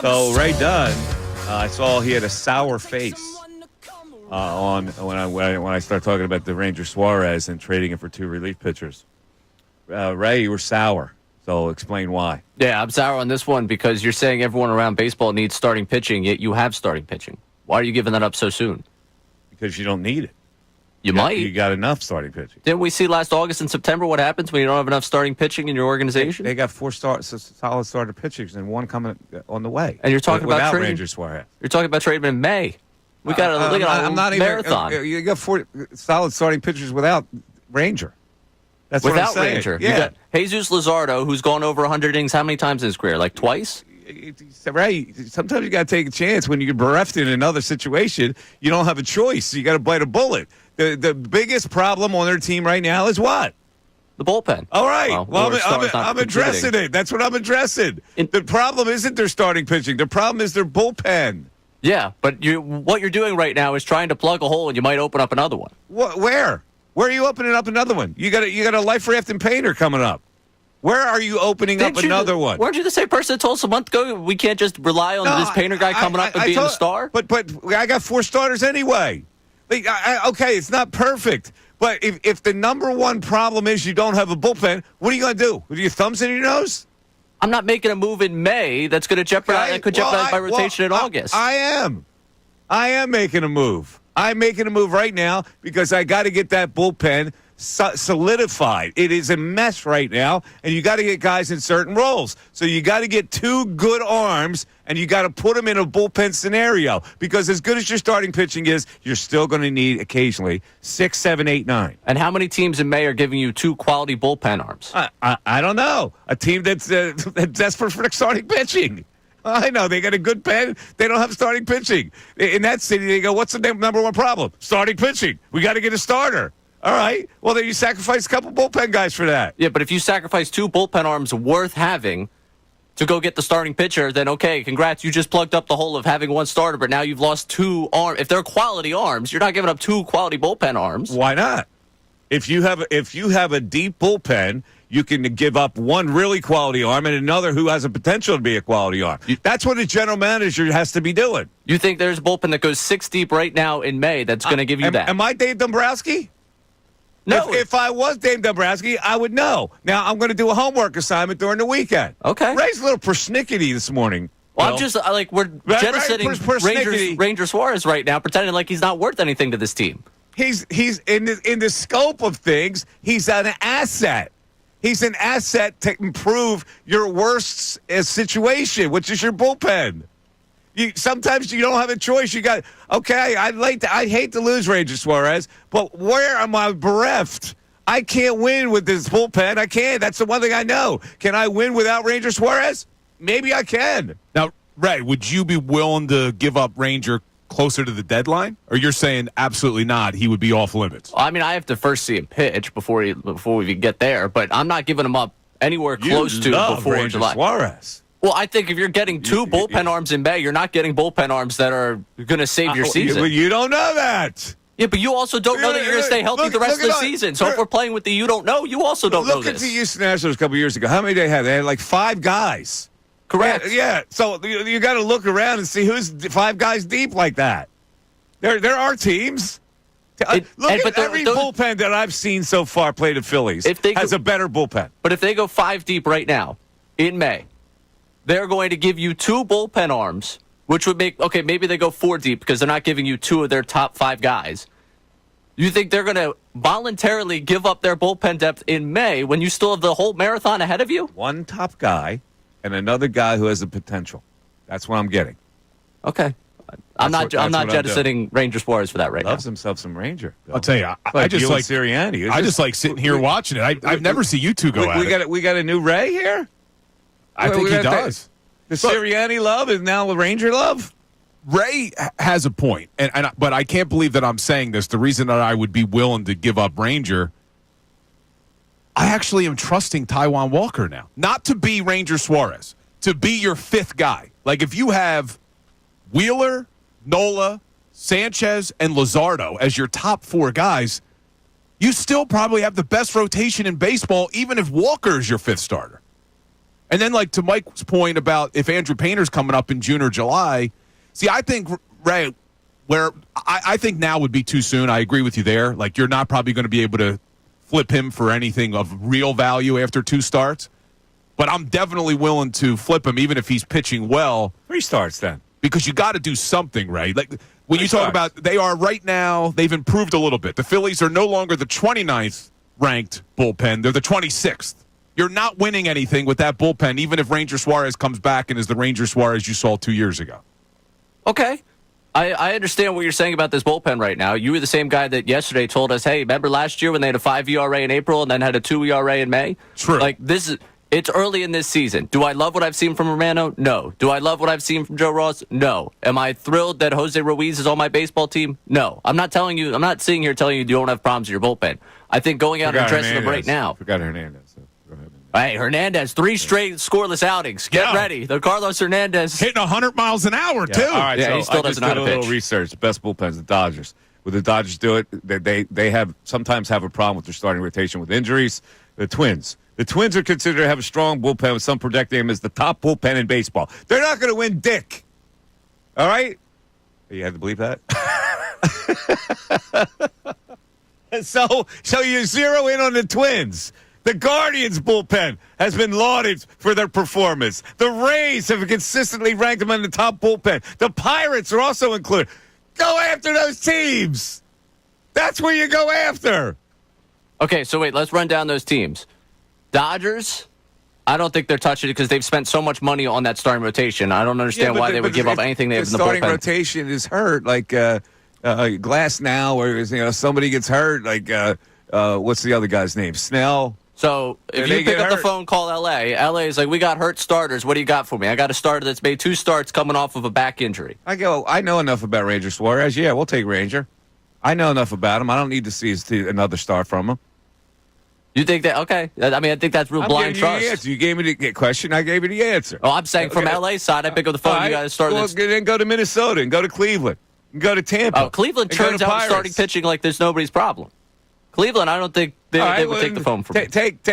So Ray Dunn, I saw he had a sour face on when I started talking about the Ranger Suarez and trading him for two relief pitchers. Ray, you were sour. So explain why. Yeah, I'm sour on this one because you're saying everyone around baseball needs starting pitching, yet you have starting pitching. Why are you giving that up so soon? Because you don't need it. You might. You got enough starting pitching. Didn't we see last August and September what happens when you don't have enough starting pitching in your organization? They got four solid starter pitchers and one coming on the way. And you're talking about without trading Ranger Suarez. You're talking about trading in May. We got a marathon. You got four solid starting pitchers without Ranger. That's without what I'm saying. Ranger. Yeah. You got Jesus Luzardo, who's gone over 100 innings how many times in his career? Like twice? Right. Sometimes you got to take a chance when you're bereft in another situation. You don't have a choice. You got to bite a bullet. The biggest problem on their team right now is what? The bullpen. All right. Well I'm addressing it. That's what I'm addressing. The problem isn't their starting pitching. The problem is their bullpen. Yeah, but what you're doing right now is trying to plug a hole, and you might open up another one. Where? Where are you opening up another one? You got a life raft and painter coming up. Where are you opening up another one? Weren't you the same person that told us a month ago we can't just rely on this painter guy coming up and being the star? But I got four starters anyway. Okay, it's not perfect. But if the number one problem is you don't have a bullpen, what are you going to do? With your thumbs in your nose? I'm not making a move in May that's going to jeopardize my rotation in August. I am making a move. I'm making a move right now because I got to get that bullpen solidified. It is a mess right now, and you got to get guys in certain roles. So you got to get two good arms, and you got to put them in a bullpen scenario because as good as your starting pitching is, you're still going to need occasionally 6, 7, 8, 9. And how many teams in May are giving you two quality bullpen arms? I don't know. A team that's desperate for starting pitching. I know. They got a good pen. They don't have starting pitching. In that city, they go, what's the number one problem? Starting pitching. We got to get a starter. All right. Well, then you sacrifice a couple bullpen guys for that. Yeah, but if you sacrifice two bullpen arms worth having to go get the starting pitcher, then okay, congrats. You just plugged up the hole of having one starter, but now you've lost two arms. If they're quality arms, you're not giving up two quality bullpen arms. Why not? If you have a deep bullpen, you can give up one really quality arm and another who has a potential to be a quality arm. That's what a general manager has to be doing. You think there's a bullpen that goes 6 deep right now in May that's going to give you that? Am I Dave Dombrowski? No. If I was Dave Dombrowski, I would know. Now, I'm going to do a homework assignment during the weekend. Okay. Ray's a little persnickety this morning. Well, I'm just we're jettisoning Ranger Suarez right now, pretending like he's not worth anything to this team. He's in the scope of things, he's an asset. He's an asset to improve your worst situation, which is your bullpen. Sometimes you don't have a choice. You got, okay, I hate to lose Ranger Suarez, but where am I bereft? I can't win with this bullpen. I can't. That's the one thing I know. Can I win without Ranger Suarez? Maybe I can. Now, Ray, would you be willing to give up Ranger closer to the deadline? Or you're saying absolutely not, he would be off limits? I mean, I have to first see him pitch before we even get there, but I'm not giving him up anywhere close to before Ranger July. Suarez. Well, I think if you're getting two bullpen arms in May, you're not getting bullpen arms that are going to save your season. You don't know that. Yeah, but you also don't know that you're going to stay healthy the rest of the season. So if we're playing with the you don't know, you also don't know this. Look at the Houston Astros a couple years ago. How many did they have? They had like 5 guys. Correct. Yeah. So you got to look around and see who's 5 guys deep like that. There are teams. Look at every bullpen that I've seen so far played at Phillies has a better bullpen. But if they go 5 deep right now in May, they're going to give you 2 bullpen arms, which would make, okay, maybe they go 4 deep because they're not giving you 2 of their top 5 guys. You think they're going to voluntarily give up their bullpen depth in May when you still have the whole marathon ahead of you? One top guy and another guy who has the potential. That's what I'm getting. Okay. I'm not jettisoning Ranger Suarez for that right now. Loves himself some Ranger. Bill. I'll tell you, I just like Sirianni. I just like sitting here watching it. I've never seen you two go at it. We got a new Ray here? I think he does. The Sirianni love is now the Ranger love? Ray has a point, but I can't believe that I'm saying this. The reason that I would be willing to give up Ranger, I actually am trusting Taijuan Walker now. Not to be Ranger Suarez, to be your 5th guy. Like if you have Wheeler, Nola, Sanchez, and Luzardo as your top 4 guys, you still probably have the best rotation in baseball, even if Walker is your 5th starter. And then, like, to Mike's point about if Andrew Painter's coming up in June or July, see, I think, Ray, where I think now would be too soon. I agree with you there. Like, you're not probably going to be able to flip him for anything of real value after 2 starts. But I'm definitely willing to flip him, even if he's pitching well. 3 starts then. Because you got to do something, right? Like, when you talk about, they are right now, they've improved a little bit. The Phillies are no longer the 29th ranked bullpen. They're the 26th. You're not winning anything with that bullpen, even if Ranger Suarez comes back and is the Ranger Suarez you saw 2 years ago. Okay. I understand what you're saying about this bullpen right now. You were the same guy that yesterday told us, hey, remember last year when they had a 5 ERA in April and then had a 2 ERA in May? True. Like, it's early in this season. Do I love what I've seen from Romano? No. Do I love what I've seen from Joe Ross? No. Am I thrilled that Jose Ruiz is on my baseball team? No. I'm not sitting here telling you don't have problems with your bullpen. I think going out and addressing them right now. Forgot Hernandez. So go ahead. Hey, Hernandez, 3 straight scoreless outings. Get ready. The Carlos Hernandez. Hitting 100 miles an hour, too. All right, Yeah, so he still I doesn't just know did how a to little pitch. research. The best bullpens, the Dodgers. When the Dodgers do it, they sometimes have a problem with their starting rotation with injuries. The Twins. The Twins are considered to have a strong bullpen, with some predicting them as the top bullpen in baseball. They're not going to win dick. All right? You had to believe that? So you zero in on the Twins. The Guardians bullpen has been lauded for their performance. The Rays have consistently ranked them in the top bullpen. The Pirates are also included. Go after those teams. That's where you go after. Okay, so wait, let's run down those teams. Dodgers, I don't think they're touching it because they've spent so much money on that starting rotation. I don't understand why they would give up anything they have in the starting bullpen. rotation is hurt, like Glass now, or somebody gets hurt, like what's the other guy's name? Snell. So if They you pick get up the hurt. phone, call LA. LA is like, we got hurt starters. What do you got for me? I got a starter that's made 2 starts coming off of a back injury. I know enough about Ranger Suarez. Yeah, we'll take Ranger. I know enough about him. I don't need to see another start from him. You think that? Okay. I mean, I think that's real blind trust. You gave me the question. I gave you the answer. Oh, I'm saying from LA's side, I pick up the phone. All right. You got to start Well, this. then go to Minnesota and go to Cleveland and go to Tampa. Oh, Cleveland and go turns to out Pirates. starting pitching like there's nobody's problem. Cleveland, I don't think they would take the phone from me. Take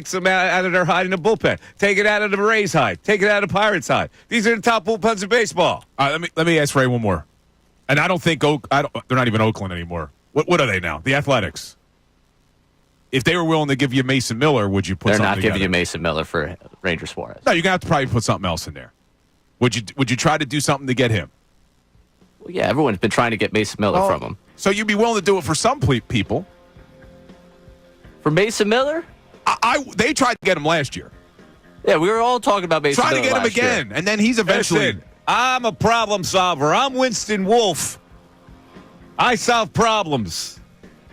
some out of their hide in the bullpen. Take it out of the Rays' hide. Take it out of the Pirates' hide. These are the top bullpens in baseball. Let me ask Ray one more. And I don't think they're not even Oakland anymore. What are they now? The Athletics. If they were willing to give you Mason Miller, would you put They're something not giving together? you Mason Miller for Ranger Suarez. No, you're going to have to probably put something else in there. Would you try to do something to get him? Well, yeah, everyone's been trying to get Mason Miller from him. So you'd be willing to do it for some people. For Mason Miller? They tried to get him last year. Yeah, we were all talking about Mason Try Miller to get him last year. again, and then he's eventually... Listen, I'm a problem solver. I'm Winston Wolfe. I solve problems.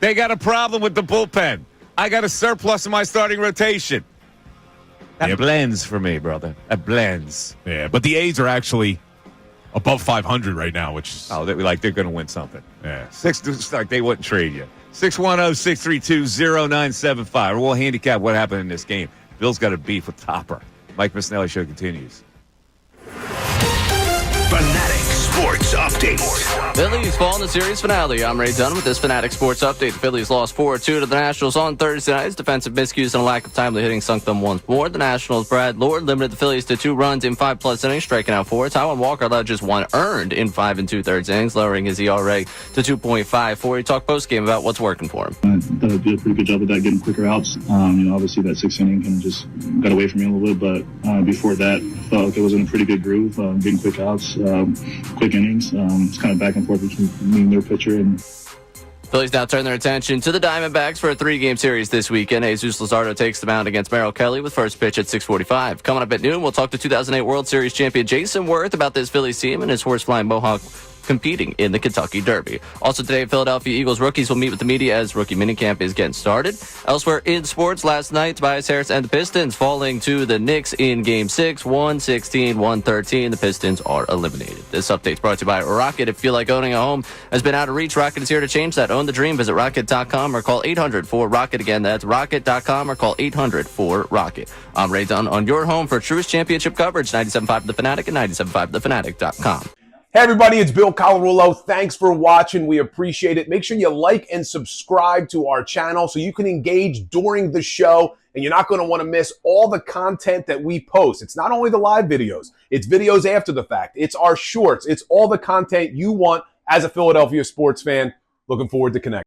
They got a problem with the bullpen. I got a surplus in my starting rotation. That blends for me, brother. That blends. Yeah, but the A's are actually above 500 right now, which is... Oh, they're going to win something. Yeah. It's like they wouldn't trade you. 610-632-0975. We'll handicap what happened in this game. Bill's got a beef with Topper. Mike Missanelli Show continues. Fanatic Sports Update. Phillies fall in the series finale. I'm Ray Dunn with this Fanatic Sports Update. The Phillies lost 4-2 to the Nationals on Thursday night. Defensive miscues and a lack of timely hitting sunk them once more. The Nationals' Brad Lord limited the Phillies to 2 runs in 5+ innings, striking out 4. Taijuan Walker allowed just 1 earned in 5 2/3 innings, lowering his ERA to 2.54. He talked postgame about what's working for him. I thought I did a pretty good job of that, getting quicker outs. Obviously that 6th inning kind of just got away from me a little bit, but before that, I felt like I was in a pretty good groove, getting quick outs, quick innings. It's kind of back and forth between me and their pitcher. And Phillies now turn their attention to the Diamondbacks for a 3-game series this weekend. Jesus Luzardo takes the mound against Merrill Kelly with first pitch at 6:45. Coming up at noon, we'll talk to 2008 World Series champion Jason Worth about this Phillies team and his horse-flying Mohawk competing in the Kentucky Derby. Also today, Philadelphia Eagles rookies will meet with the media as rookie minicamp is getting started. Elsewhere in sports, last night, Tobias Harris and the Pistons falling to the Knicks in Game 6, 116-113. The Pistons are eliminated. This update's brought to you by Rocket. If you feel like owning a home has been out of reach, Rocket is here to change that. Own the dream. Visit Rocket.com or call 800-4ROCKET. Again, that's Rocket.com or call 800-4ROCKET. I'm Ray Dunn on your home for Truist Championship coverage, 97.5 The Fanatic and 97.5thefanatic.com. Hey everybody, it's Bill Colarulo. Thanks for watching. We appreciate it. Make sure you like and subscribe to our channel so you can engage during the show, and you're not going to want to miss all the content that we post. It's not only the live videos, it's videos after the fact. It's our shorts. It's all the content you want as a Philadelphia sports fan. Looking forward to connecting.